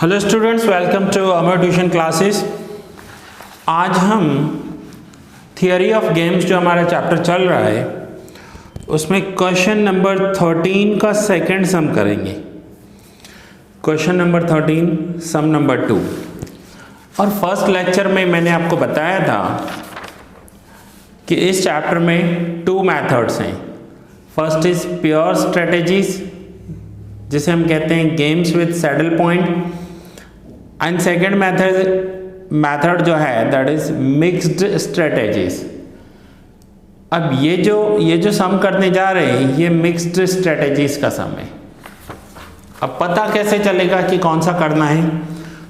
Hello students, welcome to Amar tuition classes. आज हम theory of games जो हमारा चैप्टर चल रहा है उसमें क्वेश्चन नंबर 13 का सेकंड सम करेंगे। क्वेश्चन नंबर 13 सम नंबर 2। और फर्स्ट लेक्चर में मैंने आपको बताया था कि इस चैप्टर में 2 मेथड्स हैं। फर्स्ट इज प्योर स्ट्रेटेजीज जिसे हम कहते हैं games with saddle point, and second method जो है दैट इज मिक्स्ड स्ट्रेटेजीज। अब ये जो सम करने जा रहे हैं ये मिक्स्ड स्ट्रेटेजीज का सम है। अब पता कैसे चलेगा कि कौन सा करना है?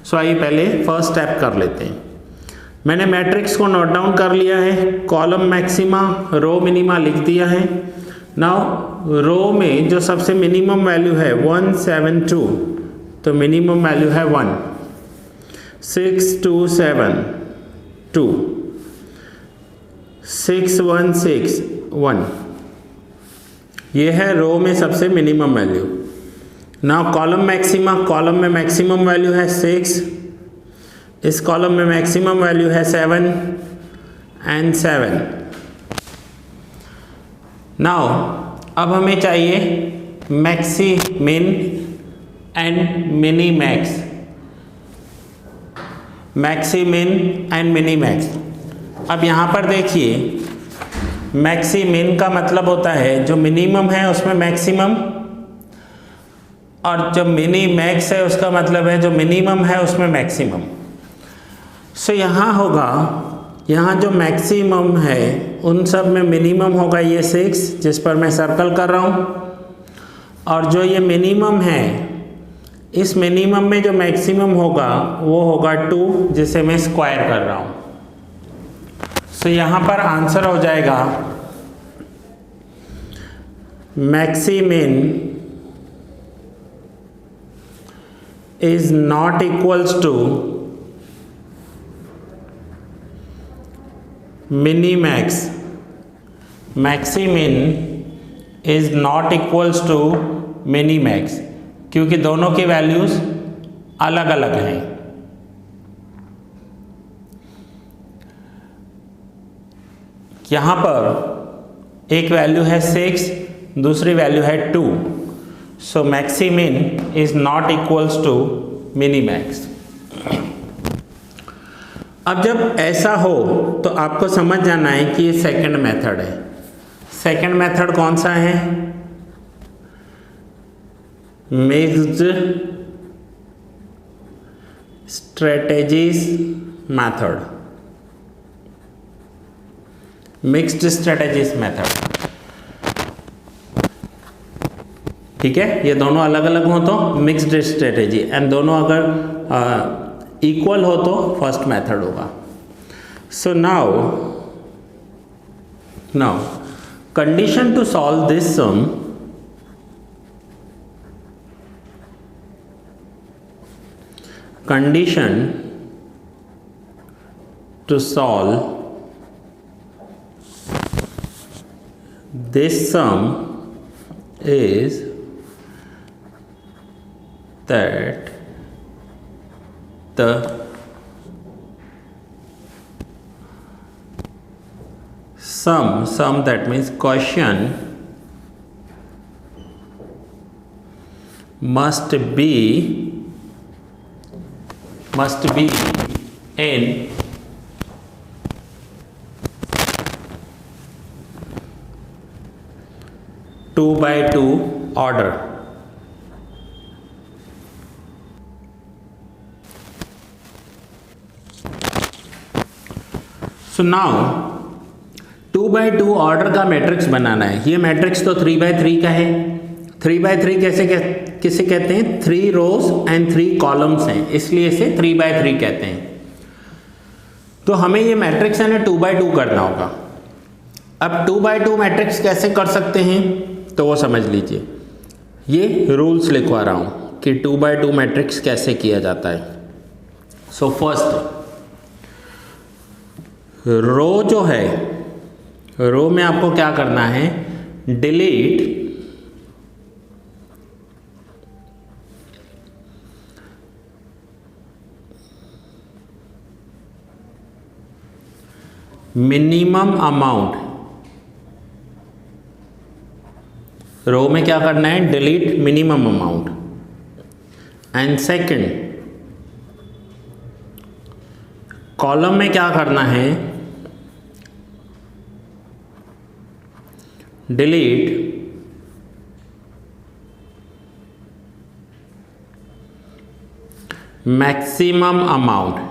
सो आइए पहले फर्स्ट स्टेप कर लेते हैं। मैंने मैट्रिक्स को नोट डाउन कर लिया है, कॉलम मैक्सिमा रो मिनिमा लिख दिया है। नाउ रो में जो सबसे मिनिमम वैल्यू है 172, तो मिनिमम वैल्यू है 1, 6 2 7 2, 6 1 6 1, ये है रो में सबसे minimum value. Now column maxima, column में मैक्सिमम वैल्यू है 6, इस कॉलम में मैक्सिमम वैल्यू है 7 एंड 7। नाउ अब हमें चाहिए मैक्सी मिन एंड मिनी मैक्स, मैक्सी मिन एंड मिनी मैक्स। अब यहाँ पर देखिए मैक्सी मिन का मतलब होता है जो मिनिमम है उसमें मैक्सिमम, और जो मिनी मैक्स है उसका मतलब है जो मिनिमम है उसमें मैक्सिमम। सो यहाँ होगा, यहाँ जो मैक्सिमम है उन सब में मिनिमम होगा ये 6 जिस पर मैं सर्कल कर रहा हूँ, और जो ये मिनिमम है इस मिनिमम में जो मैक्सिमम होगा वो होगा 2 जिसे मैं स्क्वायर कर रहा हूँ। सो यहाँ पर आंसर हो जाएगा maximin is not equals to minimax, maximin is not equals to minimax, क्योंकि दोनों की वैल्यूज अलग अलग हैं। यहां पर एक वैल्यू है 6, दूसरी वैल्यू है 2, so maximin is not equals to minimax. अब जब ऐसा हो तो आपको समझ जाना है कि ये सेकंड मेथड है। सेकंड मेथड कौन सा है? Mixed strategies method, mixed strategies method. ठीक है, ये दोनों अलग अलग हो तो मिक्स्ड स्ट्रेटेजी, एंड दोनों अगर इक्वल हो तो फर्स्ट मेथड होगा। So now condition to solve this sum, condition to solve this sum is that the sum that means quotient must be in two by two order. So now 2 by 2 order का matrix बनाना है। ये matrix तो 3 by 3 का है। 3 by 3 किसे कहते हैं? 3 रोज and 3 columns हैं, इसलिए इसे 3 by 3 कहते हैं। तो हमें ये मैट्रिक्स है ना 2 by 2 करना होगा। अब 2 by 2 मैट्रिक्स कैसे कर सकते हैं तो वो समझ लीजिए। ये रूल्स लिखवा रहा हूँ कि 2 by 2 मैट्रिक्स कैसे किया जाता है। सो फर्स्ट रो जो है, रो में आपको क्या करना है? डिलीट मिनिमम अमाउंट, रो में क्या करना है, delete minimum amount. And second column में क्या करना है, डिलीट मैक्सिमम अमाउंट।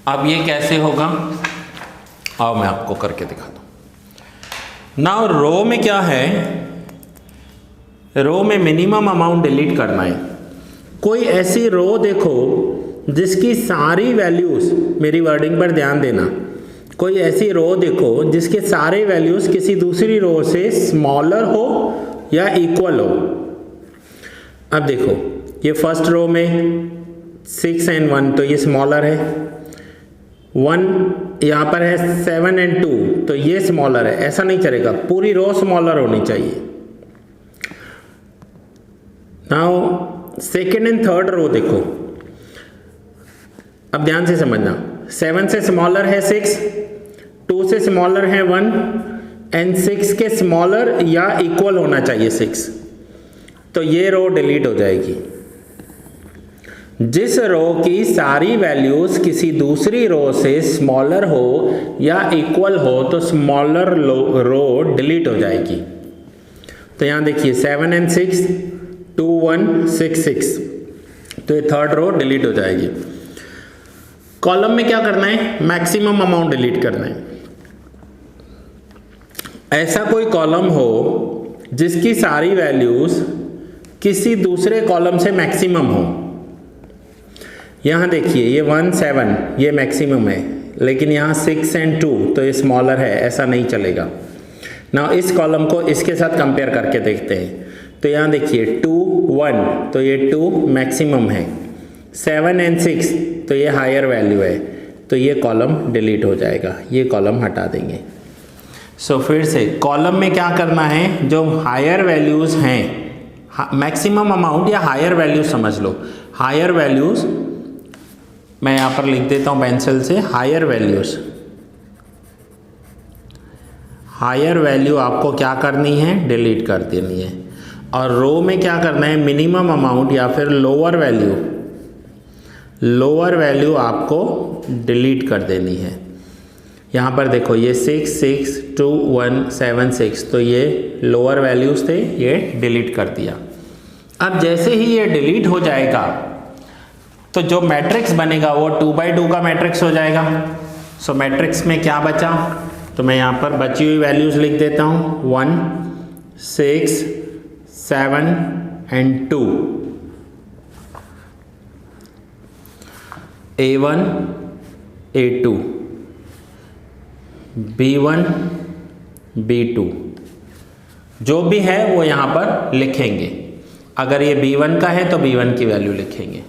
अब ये कैसे होगा, आओ मैं आपको करके दिखाता हूं। नाउ रो में क्या है, रो में मिनिमम अमाउंट डिलीट करना है। कोई ऐसी रो देखो जिसकी सारी वैल्यूज, मेरी वर्डिंग पर ध्यान देना, कोई ऐसी रो देखो जिसके सारे वैल्यूज किसी दूसरी रो से स्मॉलर हो या इक्वल हो। अब देखो ये फर्स्ट रो में 6 and 1 तो ये स्मॉलर है, 1 यहाँ पर है 7 and 2 तो ये स्मॉलर है। ऐसा नहीं चलेगा, पूरी रो स्मॉलर होनी चाहिए। Now second and third row देखो, अब ध्यान से समझना, 7 से स्मॉलर है 6, 2 से स्मॉलर है 1 एंड 6 के स्मॉलर या इक्वल होना चाहिए 6, तो ये रो डिलीट हो जाएगी। जिस रो की सारी वैल्यूज किसी दूसरी रो से स्मॉलर हो या इक्वल हो तो स्मॉलर रो डिलीट हो जाएगी। तो यहां देखिए 7 and 6, 2 1 6 6, तो ये थर्ड रो डिलीट हो जाएगी। कॉलम में क्या करना है, मैक्सिमम अमाउंट डिलीट करना है। ऐसा कोई कॉलम हो जिसकी सारी वैल्यूज किसी दूसरे कॉलम से मैक्सिमम हो। यहाँ देखिए ये 1 7 ये मैक्सिमम है, लेकिन यहाँ 6 and 2 तो ये स्मॉलर है, ऐसा नहीं चलेगा। ना इस कॉलम को इसके साथ कंपेयर करके देखते हैं। तो यहाँ देखिए 2 1 तो ये 2 मैक्सिमम है, 7 and 6 तो ये हायर वैल्यू है, तो ये कॉलम डिलीट हो जाएगा, ये कॉलम हटा देंगे। सो फिर से कॉलम में क्या करना है, जो हायर वैल्यूज़ हैं, मैक्सिमम अमाउंट या हायर वैल्यूज समझ लो, हायर वैल्यूज मैं यहाँ पर लिख देता हूँ पेंसिल से, हायर वैल्यूज, हायर वैल्यू आपको क्या करनी है, डिलीट कर देनी है। और रो में क्या करना है, मिनिमम अमाउंट या फिर लोअर वैल्यू, लोअर वैल्यू आपको डिलीट कर देनी है। यहाँ पर देखो ये 6 6 2 1 7 6 तो ये लोअर वैल्यूज थे, ये डिलीट कर दिया। अब जैसे ही ये डिलीट हो जाएगा तो जो मैट्रिक्स बनेगा वो 2x2 का मैट्रिक्स हो जाएगा। सो मैट्रिक्स में क्या बचा, तो मैं यहाँ पर बची हुई वैल्यूज लिख देता हूँ, 1 6 7 and 2, A1 A2 B1 B2 जो भी है वो यहाँ पर लिखेंगे। अगर ये B1 का है तो B1 की वैल्यू लिखेंगे।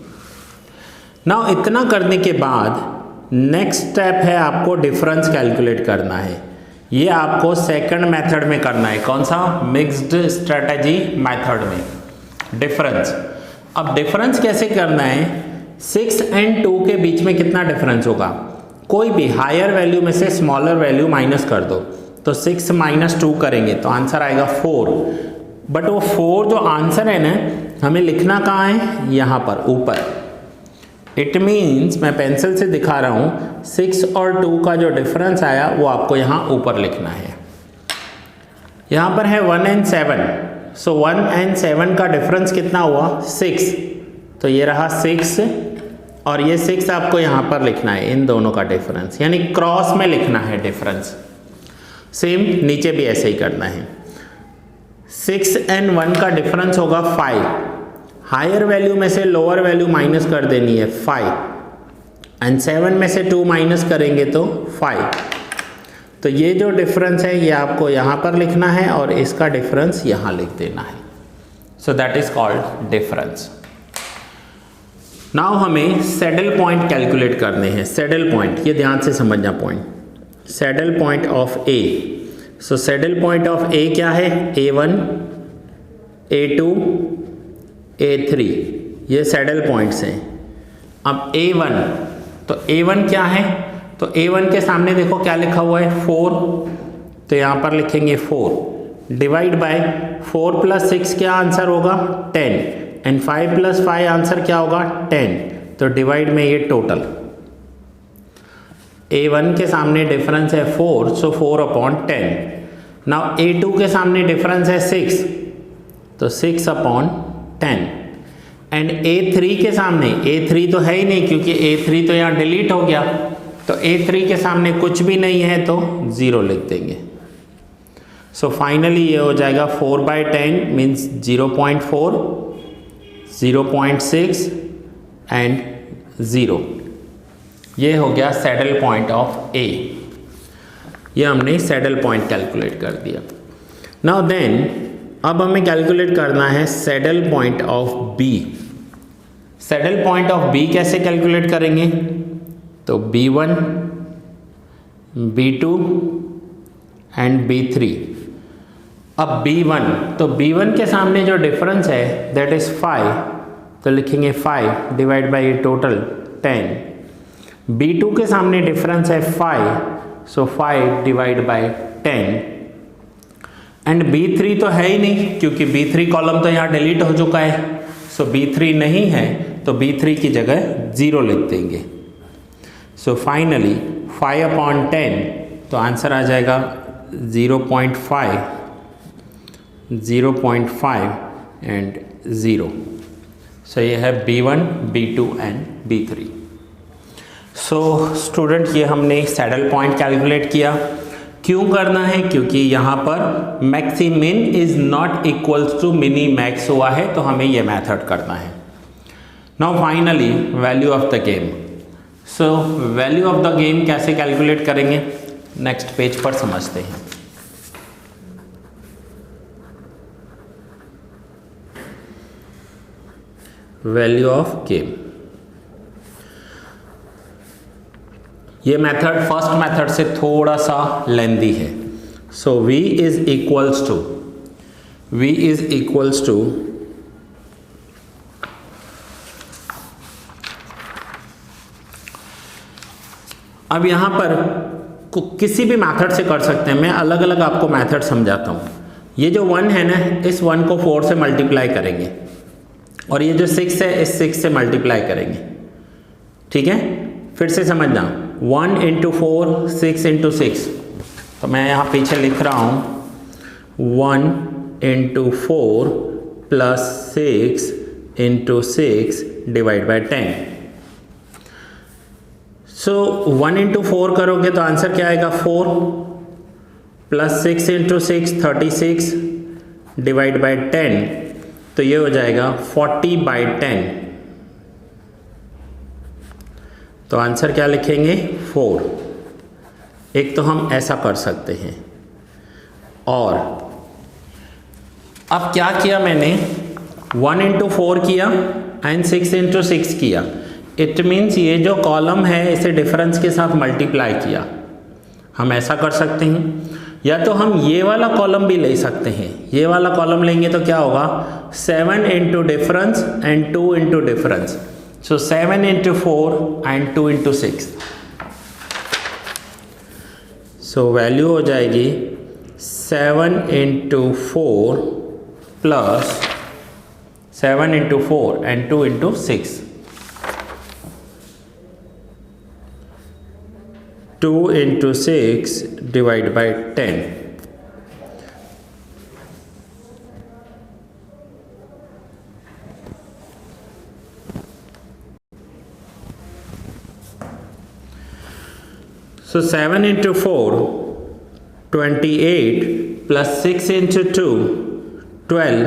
नाउ इतना करने के बाद नेक्स्ट स्टेप है आपको डिफरेंस कैलकुलेट करना है। ये आपको सेकंड मेथड में करना है। कौन सा, मिक्स्ड स्ट्रेटजी मेथड में डिफरेंस। अब डिफरेंस कैसे करना है, 6 and 2 के बीच में कितना डिफरेंस होगा, कोई भी हायर वैल्यू में से स्मॉलर वैल्यू माइनस कर दो, तो 6 - 2 करेंगे तो आंसर आएगा 4। बट वो 4 जो आंसर है ना, हमें लिखना कहाँ है, यहाँ पर ऊपर। इट मीन्स मैं पेंसिल से दिखा रहा हूँ, 6 और 2 का जो डिफरेंस आया वो आपको यहाँ ऊपर लिखना है। यहाँ पर है 1 and 7, सो 1 and 7 का डिफरेंस कितना हुआ, 6, तो ये रहा 6 और ये 6 आपको यहाँ पर लिखना है, इन दोनों का डिफरेंस, यानी क्रॉस में लिखना है डिफरेंस। सेम नीचे भी ऐसे ही करना है। 6 and 1 का डिफरेंस होगा 5, हायर वैल्यू में से लोअर वैल्यू माइनस कर देनी है 5, एंड 7 में से 2 माइनस करेंगे तो 5। तो ये जो डिफरेंस है ये आपको यहाँ पर लिखना है और इसका डिफरेंस यहाँ लिख देना है। So that is called difference. Now हमें सैडल पॉइंट कैलकुलेट करने हैं। सैडल पॉइंट, ये ध्यान से समझना point, saddle point of A. So saddle point of A क्या है, A1 A2 A3, ये सैडल पॉइंट्स हैं। अब A1, तो A1 क्या है, तो A1 के सामने देखो क्या लिखा हुआ है 4, तो यहाँ पर लिखेंगे 4 डिवाइड बाय 4 + 6 क्या आंसर होगा 10 एंड 5 + 5 आंसर क्या होगा 10, तो डिवाइड में ये टोटल A1 के सामने डिफरेंस है 4, सो 4/10। नाउ A2 के सामने डिफरेंस है 6, तो 6/10 एंड A3 के सामने, A3 तो है ही नहीं क्योंकि A3 तो यहाँ डिलीट हो गया, तो A3 के सामने कुछ भी नहीं है तो 0 लिख देंगे। सो फाइनली ये हो जाएगा 4/10 मीन्स 0.4, 0.6 एंड 0। ये हो गया सैडल पॉइंट ऑफ A। ये हमने सैडल पॉइंट कैलकुलेट कर दिया। नाउ देन अब हमें कैलकुलेट करना है saddle point of B। Saddle point of B कैसे कैलकुलेट करेंगे, तो B1, B2 एंड B3। अब B1, तो B1 के सामने जो डिफरेंस है दैट इज 5, तो लिखेंगे 5 डिवाइड बाई टोटल 10। B2 के सामने डिफरेंस है 5, सो 5 डिवाइड बाई 10 एंड B3 तो है ही नहीं क्योंकि B3 कॉलम तो यहाँ डिलीट हो चुका है, सो B3 नहीं है तो B3 की जगह 0 लिख देंगे। सो फाइनली 5/10, तो आंसर आ जाएगा 0.5, 0.5 एंड 0। सो ये है B1, B2 and B3। So student ये हमने सैडल पॉइंट कैलकुलेट किया। क्यों करना है, क्योंकि यहाँ पर maximin is not equals to minimax हुआ है, तो हमें ये मेथड करना है। Now finally value of the game. So value of the game कैसे कैलकुलेट करेंगे, नेक्स्ट पेज पर समझते हैं। वैल्यू ऑफ गेम, ये मेथड फर्स्ट मेथड से थोड़ा सा लेंदी है। So v is equals to अब यहां पर किसी भी मेथड से कर सकते हैं, मैं अलग अलग आपको मेथड समझाता हूं। ये जो 1 है ना, इस 1 को 4 से मल्टीप्लाई करेंगे और ये जो 6 है इस 6 से मल्टीप्लाई करेंगे। ठीक है, फिर से समझना, 1 × 4, 6 × 6, तो मैं यहाँ पीछे लिख रहा हूँ 1 × 4 + 6 × 6 डिवाइड बाय 10। सो 1 × 4 करोगे तो आंसर क्या आएगा 4 + 6 × 6 36 डिवाइड बाय 10, तो ये हो जाएगा 40/10। तो आंसर क्या लिखेंगे 4। एक तो हम ऐसा कर सकते हैं, और अब क्या किया मैंने 1 × 4 किया एंड 6 × 6 किया। इट मीन्स ये जो कॉलम है इसे डिफरेंस के साथ मल्टीप्लाई किया। हम ऐसा कर सकते हैं, या तो हम ये वाला कॉलम भी ले सकते हैं। ये वाला कॉलम लेंगे तो क्या होगा 7 × difference and 2 × difference, so 7 × 4 and 2 × 6। So value हो जाएगी 7 × 4 plus 7 × 4 and 2 × 6, 2 × 6 divide by 10। So 7 × 4 28 plus 6 × 2 12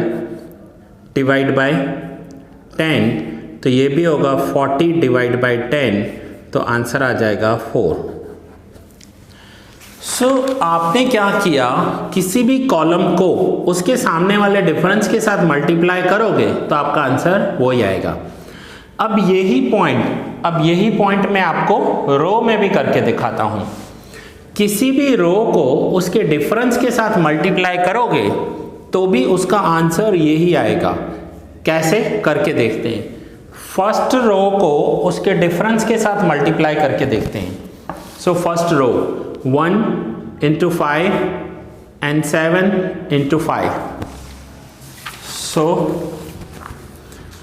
divide by 10, तो ये भी होगा 40 डिवाइड बाय 10, तो आंसर आ जाएगा 4। सो आपने क्या किया, किसी भी कॉलम को उसके सामने वाले डिफरेंस के साथ मल्टीप्लाई करोगे तो आपका आंसर वो ही आएगा। अब यही पॉइंट मैं आपको रो में भी करके दिखाता हूं। किसी भी रो को उसके डिफरेंस के साथ मल्टीप्लाई करोगे तो भी उसका आंसर यही आएगा। कैसे करके देखते हैं। फर्स्ट रो को उसके डिफरेंस के साथ मल्टीप्लाई करके देखते हैं। So first row 1 into 5 and 7 into 5. So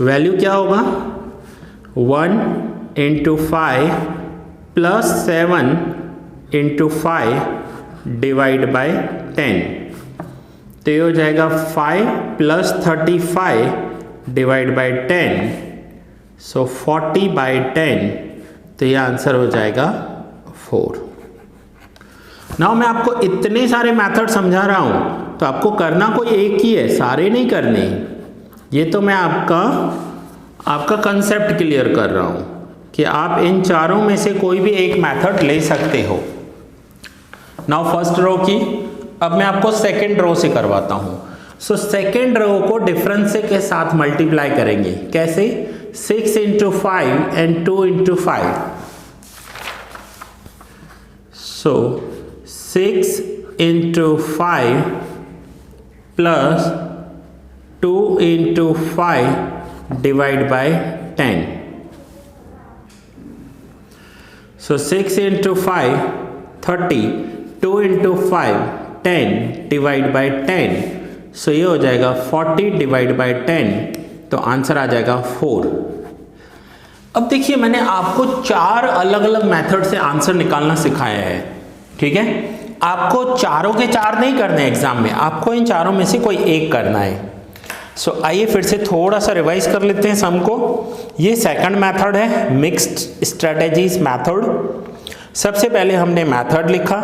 value क्या होगा 1 into 5 plus 7 into 5 divide by 10, तो ये हो जाएगा 5 plus 35 divide by 10, so 40 by 10, तो ये आंसर हो जाएगा 4। नाउ मैं आपको इतने सारे मेथड समझा रहा हूं, तो आपको करना कोई एक ही है, सारे नहीं करने। ये तो मैं आपका कंसेप्ट क्लियर कर रहा हूं कि आप इन चारों में से कोई भी एक मेथड ले सकते हो। नाउ फर्स्ट रो की, अब मैं आपको सेकेंड रो से करवाता हूं। सो सेकेंड रो को डिफरेंस के साथ मल्टीप्लाई करेंगे। कैसे? 6 into 5 and 2 into 5. So 6 into 5 plus 2 into 5 divide by 10. So 6 into 5 30, 2 into 5 10 divide by 10. So ये हो जाएगा 40 divide by 10, तो आंसर आ जाएगा 4। अब देखिए मैंने आपको 4 अलग अलग मेथड से आंसर निकालना सिखाया है, ठीक है। आपको चारों के 4 नहीं करने एग्जाम में, आपको इन चारों में से कोई एक करना है। सो आइए फिर से थोड़ा सा रिवाइज कर लेते हैं सम को। ये सेकंड मेथड है, मिक्स्ड स्ट्रेटेजीज मेथड। सबसे पहले हमने मेथड लिखा।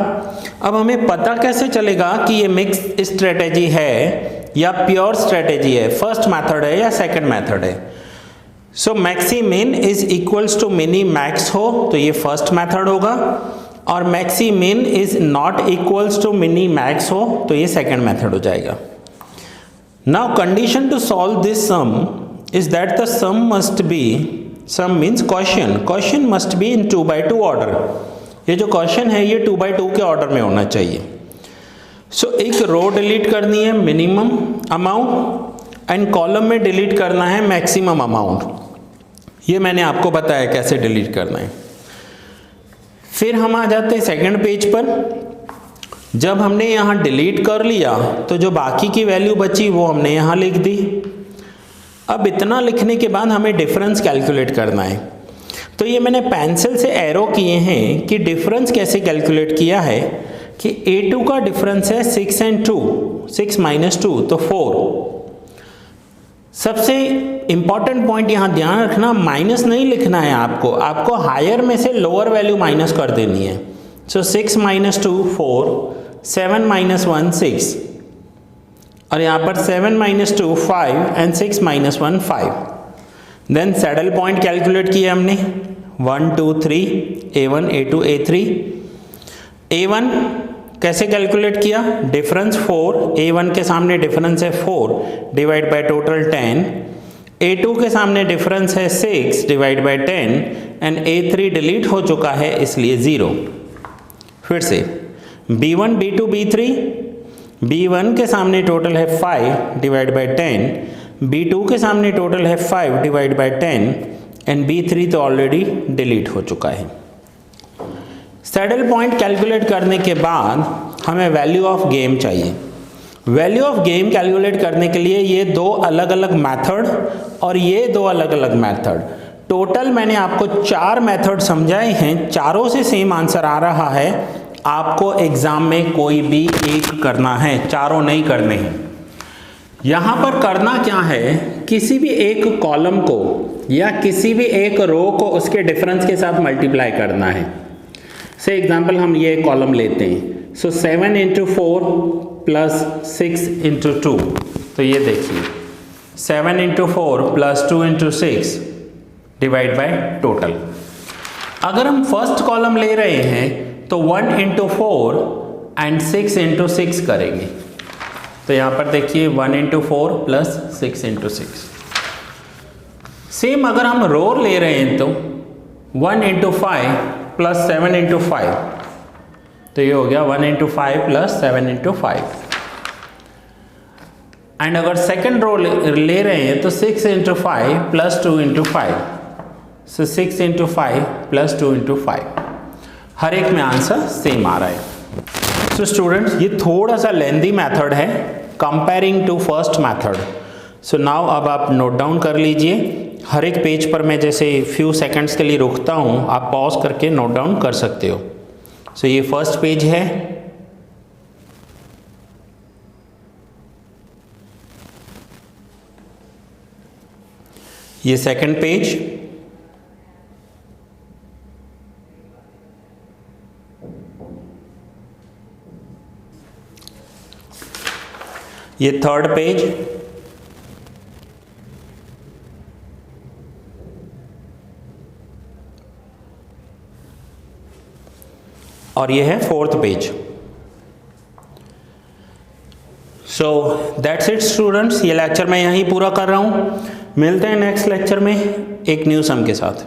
अब हमें पता कैसे चलेगा कि ये मिक्स्ड स्ट्रेटेजी है या प्योर स्ट्रेटेजी है, फर्स्ट मेथड है या सेकंड मेथड है। So maximin is equals to minimax हो तो ये फर्स्ट मेथड होगा, और maximin is not equals to minimax हो तो ये सेकंड मेथड हो जाएगा। Now condition to solve this sum is that the sum must be, sum means quotient must be in 2 by 2 order। ये जो question है ये 2 by 2 के ऑर्डर में होना चाहिए। सो एक रो डिलीट करनी है मिनिमम अमाउंट, एंड कॉलम में डिलीट करना है मैक्सिमम अमाउंट। ये मैंने आपको बताया कैसे डिलीट करना है। फिर हम आ जाते हैं सेकंड पेज पर। जब हमने यहाँ डिलीट कर लिया तो जो बाकी की वैल्यू बची वो हमने यहाँ लिख दी। अब इतना लिखने के बाद हमें डिफरेंस कैलकुलेट करना है। तो ये मैंने पेंसिल से एरो किए हैं कि डिफरेंस कैसे कैलकुलेट किया है कि A2 का डिफरेंस है 6 and 2, 6 minus 2 तो 4। सबसे इंपॉर्टेंट पॉइंट यहाँ ध्यान रखना, माइनस नहीं लिखना है आपको हायर में से लोअर वैल्यू माइनस कर देनी है। सो 6 minus 2 4, 7 minus 1 6, और यहाँ पर 7 minus 2 5 and 6 minus 1 5। Then saddle point calculate किया हमने 1 2 3 A1 A2 A3। A1 कैसे कैलकुलेट किया? डिफरेंस 4, A1 के सामने डिफरेंस है 4 डिवाइड बाय टोटल 10, A2 के सामने डिफरेंस है 6 divide by 10, and A3 delete हो चुका है इसलिए 0। फिर से B1 B2 B3, B1 के सामने टोटल है 5 डिवाइड बाय 10, B2 के सामने टोटल है 5 डिवाइड बाय 10, एंड B3 तो ऑलरेडी डिलीट हो चुका है। सैडल पॉइंट कैलकुलेट करने के बाद हमें वैल्यू ऑफ गेम चाहिए। वैल्यू ऑफ गेम कैलकुलेट करने के लिए ये 2 अलग अलग मेथड और ये 2 अलग अलग मेथड, टोटल मैंने आपको 4 मेथड समझाए हैं। चारों से सेम आंसर आ रहा है। आपको एग्जाम में कोई भी एक करना है, चारों नहीं करने हैं। यहाँ पर करना क्या है, किसी भी एक कॉलम को या किसी भी एक रो को उसके डिफरेंस के साथ मल्टीप्लाई करना है। से एग्जाम्पल हम ये कॉलम लेते हैं। सो 7 into 4 plus 6 into 2, तो ये देखिए 7 into 4 plus 2 into 6 divide by total. अगर हम फर्स्ट कॉलम ले रहे हैं तो 1 into 4 and 6 into 6 करेंगे। तो यहाँ पर देखिए 1 into 4 plus 6 into 6। सेम अगर हम रो ले रहे हैं तो 1 into 5 plus 7 into 5, तो ये हो गया 1 into 5 plus 7 into 5। एंड अगर सेकेंड रो ले रहे हैं तो 6 into 5 plus 2 into 5, so 6 into 5 plus 2 into 5। हर एक में आंसर सेम आ रहा है। सो स्टूडेंट्स, ये थोड़ा सा लेंदी मेथड है comparing to first method. So now अब आप नोट डाउन कर लीजिए। हर एक पेज पर मैं जैसे फ्यू सेकंड्स के लिए रुकता हूँ, आप पॉज करके नोट डाउन कर सकते हो। सो ये फर्स्ट पेज है, ये सेकंड पेज, ये थर्ड पेज, और ये है fourth page. So that's it students, ये लेक्चर मैं यहीं पूरा कर रहा हूँ। मिलते हैं नेक्स्ट लेक्चर में एक न्यू सम के साथ।